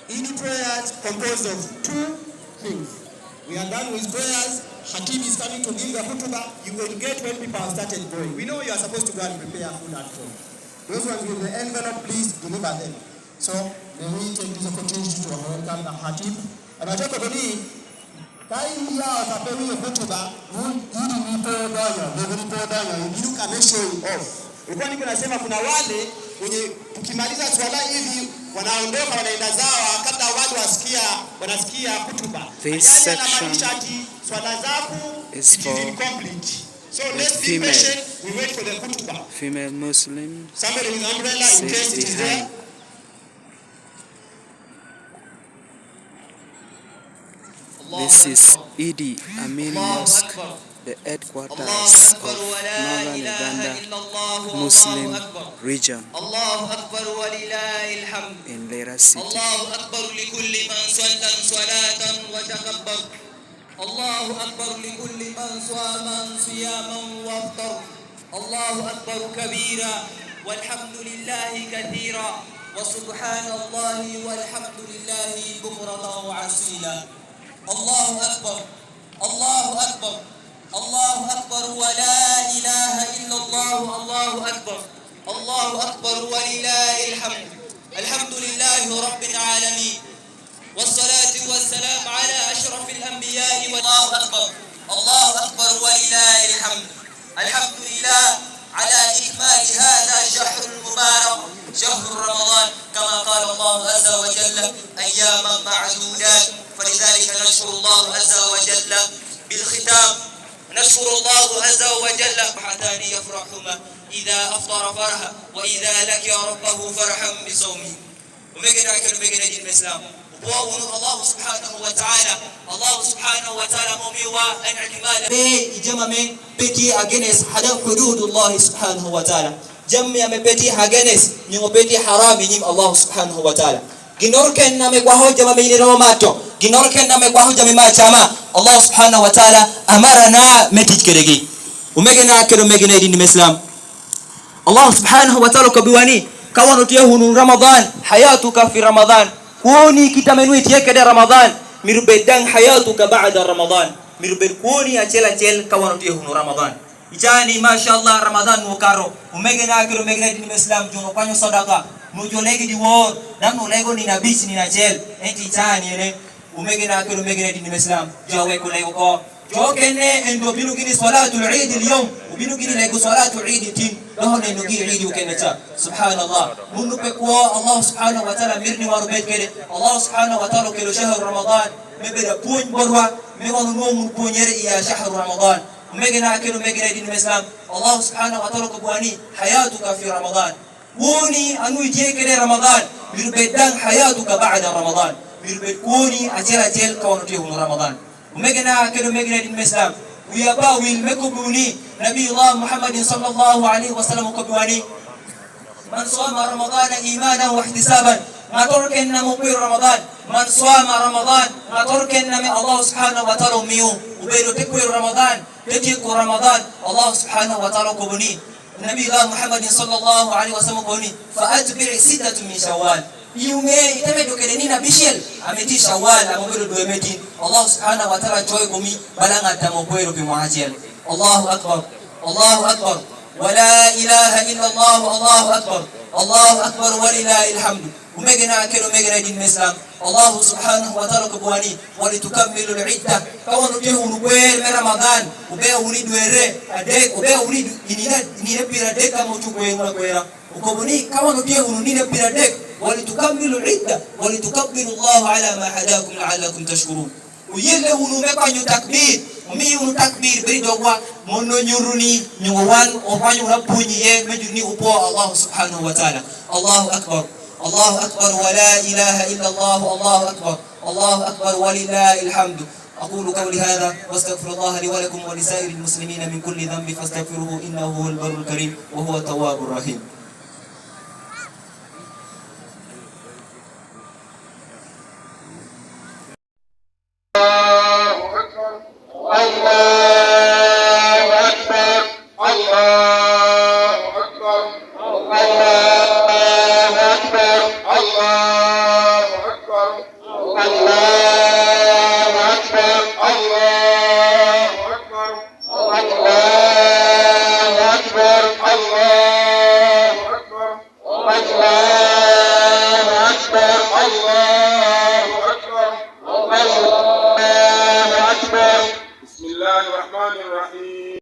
Eid prayers composed of two things. We are done with prayers. Hakim is coming to give the khutbah. You will get when people have started going. We know you are supposed to go and prepare food at home. Those ones with the envelope, please deliver them. So may we take this opportunity to welcome the Hakim. And I talk about it. Kai ya watapewa khutbah, ili you can show it off. Ulikuwa niko nasema kuna wale wenye ukimaliza swala hivi wanaondoka wanaenda zao kabla watu wanasikia khutbah. This section is for so let's be patient. We wait for the khutbah. Female Muslims. Somebody with umbrella in case it is there. This is Idi Amin Mosque, the headquarters of Northern Uganda Muslim region in Lira City. الله أكبر لكل من صام صياما وافطر الله أكبر كبيرا والحمد لله كثيرا وسبحان الله والحمد لله بكرة وعسيلا الله أكبر الله أكبر الله أكبر ولا إله إلا الله الله أكبر الله أكبر ولله الحمد الحمد لله رب العالمين والصلاة والسلام على أشرف الأنبياء والله أكبر الله أكبر ولله الحمد الحمد لله على إكمال هذا الشهر المبارك شهر رمضان كما قال الله عز وجل أياما معدودات فلذلك نشكر الله عز وجل بالختام نشكر الله عز وجل حتى يفرحهما إذا أفطر فرحا وإذا لك ربه فرحا بصومه ومجد أكل مجد الإسلام الله سبحانه وتعالى موميوا ان اعتماد جمع من بيتي اجنس حدود الله سبحانه وتعالى جمع من بيتي اجنس نيو بيتي حرام نيم الله سبحانه وتعالى ginorken na mekwaho jama mini romato ginorken na mekwaho jama ma chama Allah subhanahu wa ta'ala amarana metij keregi umegena kero megena din islam Allah subhanahu wa ta'ala kabiwani kawano tiyahunu ramadan hayatuka fi ramadan كوني كتامنوي تيكده رمضان ميربدان حياتك بعد رمضان ميربد كوني أجل كوانو تيهونو رمضان إجاني ما شاء الله رمضان مكارو ومجنا كيلو مجنا دين الإسلام جونو كانوا صدقة نوجولegi di war dan nolego ni nabisi ni najel enti tani ne umegena kilo megena din الإسلام jawe ko lego ko jokene endo binu gini salatul eid اليوم وبinu gini lego salatul eid tin له نجي عيد وكنتا سبحان الله منو بكوا الله سبحانه وتعالى ميرني واربيت كده الله سبحانه وتعالى كيلو شهر رمضان مبدا بون بروا ميغون نوم بون يري يا شهر رمضان ميغنا كيلو ميغنا دين الاسلام الله سبحانه وتعالى كبواني حياتك في رمضان كوني انو يجي كده رمضان ميربدان حياتك بعد رمضان ميربد كوني اجل كونتي رمضان ميغنا كيلو ميغنا دين الاسلام ويابا ويلمكبوني نبي الله محمد صلى الله عليه وسلم كبواني من صام رمضان إيمانا واحتسابا ما تركنا مقبل رمضان من صام رمضان ما تركنا من الله سبحانه وتعالى ميو وبيرو تكوير رمضان تتيكو رمضان الله سبحانه وتعالى كبوني نبي الله محمد صلى الله عليه وسلم كبوني فأتبع 6 من شوال يومي يتمدو كدنينا بيشل أمتي شوال أمبرو دومتي الله سبحانه وتعالى جوي كومي بلغا تموكويرو بمعاجل الله أكبر الله أكبر ولا إله إلا الله الله أكبر الله أكبر ولله الحمد ومجنا كيلو مجنا دين الإسلام الله سبحانه وتعالى كبواني ولتكملوا العدة كون تيهون بير رمضان وبيهوني دويرة أديك وبيهوني نينا بيردك موجوكوين وكويرا وكبوني كون تيهون نينا بيردك ولتكملوا العدة ولتكبروا الله على ما هداكم لعلكم تشكرون ويله ونمكانيو تكبير وميو تكبير بريدوا منو نيروني نيوان وفانيو ربوني مجرني أبو الله سبحانه وتعالى الله أكبر الله أكبر ولا إله إلا الله الله أكبر الله أكبر ولله الحمد أقول قولي هذا واستغفر الله لي ولكم ولسائر المسلمين من كل ذنب فاستغفروه إنه هو البر الكريم وهو التواب الرحيم بسم الله الرحمن الرحيم